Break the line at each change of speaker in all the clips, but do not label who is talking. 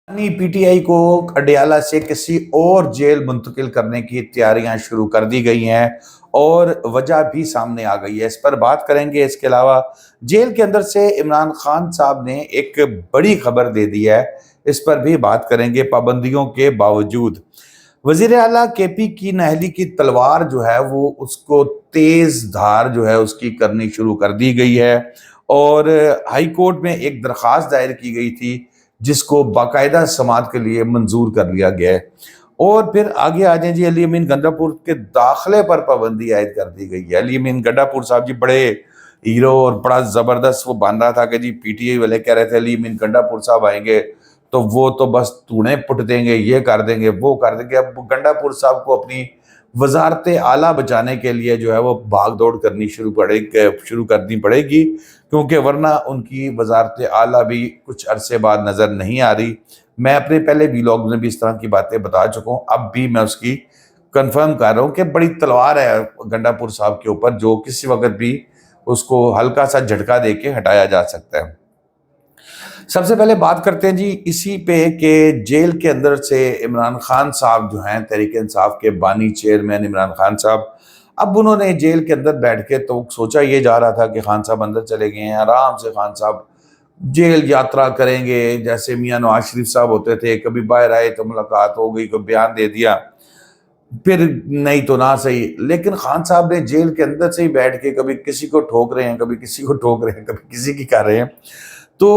P T I کو اڈیالہ سے کسی اور جیل منتقل کرنے کی تیاریاں شروع کر دی گئی ہیں اور وجہ بھی سامنے آ گئی ہے۔ اس پر بات کریں گے۔ اس کے علاوہ جیل کے اندر سے عمران خان صاحب نے ایک بڑی خبر دے دی ہے، اس پر بھی بات کریں گے۔ پابندیوں کے باوجود وزیر اعلیٰ کے پی کی نااہلی کی تلوار جو ہے وہ اس کو تیز دھار جو ہے اس کی کرنی شروع کر دی گئی ہے، اور ہائی کورٹ میں ایک درخواست دائر کی گئی تھی جس کو باقاعدہ سماعت کے لیے منظور کر لیا گیا ہے۔ اور پھر آگے آ جائیں جی، علی امین گنڈا پور کے داخلے پر پابندی عائد کر دی گئی ہے۔ علی امین گنڈا پور صاحب جی بڑے ہیرو اور بڑا زبردست وہ بن رہا تھا کہ جی پی ٹی آئی والے کہہ رہے تھے علی امین گنڈا پور صاحب آئیں گے تو وہ تو بس توڑیں پٹ دیں گے، یہ کر دیں گے، وہ کر دیں گے۔ اب گنڈا پور صاحب کو اپنی وزارت اعلیٰ بچانے کے لیے جو ہے وہ بھاگ دوڑ کرنی شروع کرنی پڑے گی، کیونکہ ورنہ ان کی وزارت اعلیٰ بھی کچھ عرصے بعد نظر نہیں آ رہی۔ میں اپنے پہلے ویلاگ میں بھی اس طرح کی باتیں بتا چکا ہوں، اب بھی میں اس کی کنفرم کر رہا ہوں کہ بڑی تلوار ہے گنڈا پور صاحب کے اوپر، جو کسی وقت بھی اس کو ہلکا سا جھٹکا دے کے ہٹایا جا سکتا ہے۔ سب سے پہلے بات کرتے ہیں جی اسی پہ کہ جیل کے اندر سے عمران خان صاحب جو ہیں، تحریک انصاف کے بانی چیئرمین عمران خان صاحب، اب انہوں نے جیل کے اندر بیٹھ کے تو سوچا یہ جا رہا تھا کہ خان صاحب اندر چلے گئے ہیں، آرام سے خان صاحب جیل یاترا کریں گے، جیسے میاں نواز شریف صاحب ہوتے تھے، کبھی باہر آئے تو ملاقات ہو گئی، کوئی بیان دے دیا، پھر نہیں تو نہ صحیح۔ لیکن خان صاحب نے جیل کے اندر سے ہی بیٹھ کے کبھی کسی کو ٹھوک رہے ہیں، کبھی کسی کو ٹھوک رہے ہیں، کبھی کسی کی کر رہے ہیں۔ تو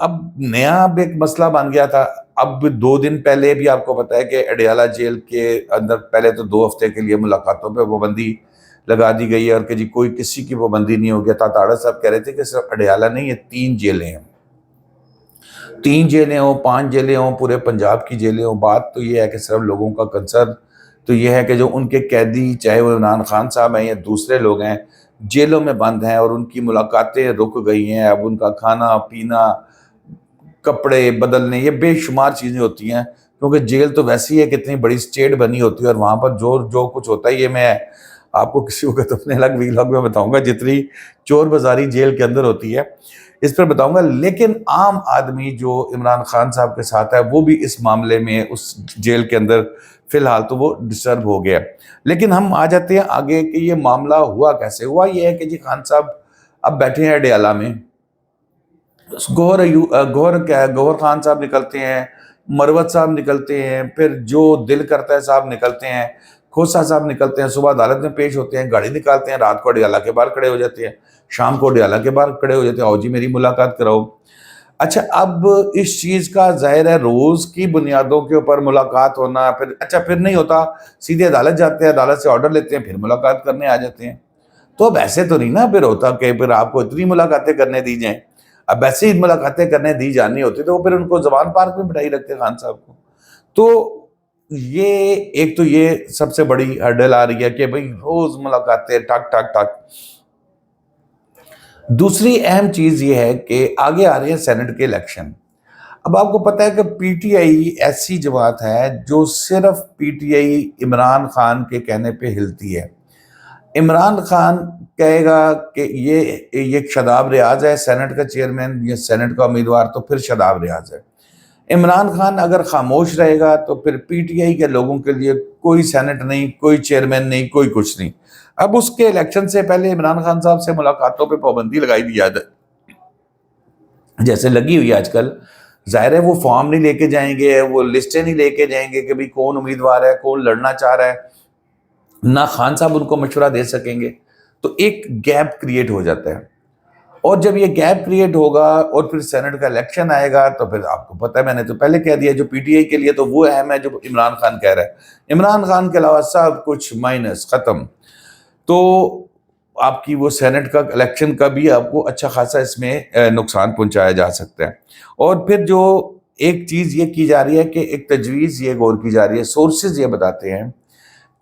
اب نیا اب ایک مسئلہ بن گیا تھا۔ اب 2 دن پہلے بھی آپ کو پتا ہے کہ اڈیالہ جیل کے اندر پہلے تو 2 ہفتے کے لیے ملاقاتوں پہ پابندی لگا دی گئی ہے، اور کہ جی کوئی کسی کی پابندی نہیں ہو گیا تھا۔ تاڑا صاحب کہہ رہے تھے کہ صرف اڈیالہ نہیں، یہ 3 جیلیں ہیں، 3 جیلیں ہوں، 5 جیلیں ہوں، پورے پنجاب کی جیلیں ہوں۔ بات تو یہ ہے کہ صرف لوگوں کا کنسرن تو یہ ہے کہ جو ان کے قیدی، چاہے وہ عمران خان صاحب ہیں یا دوسرے لوگ ہیں، جیلوں میں بند ہیں اور ان کی ملاقاتیں رک گئی ہیں۔ اب ان کا کھانا پینا، کپڑے بدلنے، یہ بے شمار چیزیں ہوتی ہیں، کیونکہ جیل تو ویسی ہے کہ اتنی بڑی اسٹیٹ بنی ہوتی ہے، اور وہاں پر جو کچھ ہوتا ہے یہ میں آپ کو کسی وقت اپنے الگ ویلاگ میں بتاؤں گا، جتنی چور بازاری جیل کے اندر ہوتی ہے اس پر بتاؤں گا۔ لیکن عام آدمی جو عمران خان صاحب کے ساتھ ہے وہ بھی اس معاملے میں اس جیل کے اندر فی الحال تو وہ ڈسٹرب ہو گیا۔ لیکن ہم آ جاتے ہیں آگے کہ یہ معاملہ ہوا کیسے ہوا۔ یہ ہے کہ جی خان صاحب اب بیٹھے ہیں اڈیالہ میں، گوہر خان صاحب نکلتے ہیں، مروت صاحب نکلتے ہیں، پھر جو دل کرتا ہے صاحب نکلتے ہیں، کھوسہ صاحب نکلتے ہیں، صبح عدالت میں پیش ہوتے ہیں، گاڑی نکالتے ہیں، رات کو اڈیالہ کے باہر کھڑے ہو جاتے ہیں، شام کو اڈیالہ کے باہر کھڑے ہو جاتے ہیں، آؤ جی میری ملاقات کراؤ۔ اچھا، اب اس چیز کا ظاہر ہے روز کی بنیادوں کے اوپر ملاقات ہونا، پھر نہیں ہوتا، سیدھے عدالت جاتے ہیں، عدالت سے آرڈر لیتے ہیں، پھر ملاقات کرنے آ جاتے ہیں۔ تو اب ایسے تو نہیں نا پھر ہوتا کہ پھر آپ کو اتنی ملاقاتیں کرنے دی جائیں۔ اب ایسے ہی ملاقاتیں کرنے دی جانی ہوتی تو وہ پھر ان کو زبان پارک میں بٹھائی رکھتے خان صاحب کو۔ تو یہ ایک تو یہ سب سے بڑی ہرڈل آ رہی ہے کہ بھئی روز ملاقاتیں ٹک ٹک ٹک۔ دوسری اہم چیز یہ ہے کہ آگے آ رہے ہیں سینٹ کے الیکشن۔ اب آپ کو پتہ ہے کہ پی ٹی آئی ایسی جماعت ہے جو صرف P T I Imran Khan کے کہنے پہ ہلتی ہے۔ عمران خان کہے گا کہ یہ ایک شاداب ریاض ہے سینٹ کا چیئرمین یا سینٹ کا امیدوار، تو پھر شاداب ریاض ہے۔ عمران خان اگر خاموش رہے گا تو پھر پی ٹی آئی کے لوگوں کے لیے کوئی سینٹ نہیں، کوئی چیئرمین نہیں، کوئی کچھ نہیں۔ اب اس کے الیکشن سے پہلے عمران خان صاحب سے ملاقاتوں پہ پابندی لگائی دی جائے، جیسے لگی ہوئی آج کل۔ ظاہر ہے وہ فارم نہیں لے کے جائیں گے، وہ لسٹیں نہیں لے کے جائیں گے کہ بھی کون امیدوار ہے، کون لڑنا چاہ رہا ہے، نہ خان صاحب ان کو مشورہ دے سکیں گے۔ تو ایک گیپ کریٹ ہو جاتا ہے، اور جب یہ گیپ کریٹ ہوگا اور پھر سینٹ کا الیکشن آئے گا تو پھر آپ کو پتہ ہے، میں نے تو پہلے کہہ دیا، جو پی ٹی آئی کے لیے تو وہ اہم ہے جو عمران خان کہہ رہا ہے، عمران خان کے علاوہ سب کچھ مائنس، ختم۔ تو آپ کی وہ سینٹ کا الیکشن کا بھی آپ کو اچھا خاصا اس میں نقصان پہنچایا جا سکتا ہے۔ اور پھر جو ایک چیز یہ کی جا رہی ہے کہ ایک تجویز یہ غور کی جا رہی ہے، سورسز یہ بتاتے ہیں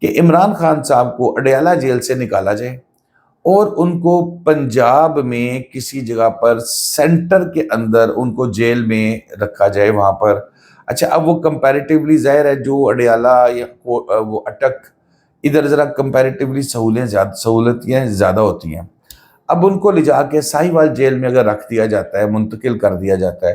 کہ عمران خان صاحب کو اڈیالہ جیل سے نکالا جائے اور ان کو پنجاب میں کسی جگہ پر سینٹر کے اندر ان کو جیل میں رکھا جائے وہاں پر۔ اچھا، اب وہ کمپیریٹیولی ظاہر ہے جو اڈیالہ یا وہ اٹک، ادھر ذرا کمپیریٹیولی سہولتیں زیادہ ہوتی ہیں۔ اب ان کو لے جا کے ساہیوال جیل میں اگر رکھ دیا جاتا ہے، منتقل کر دیا جاتا ہے،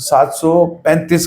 735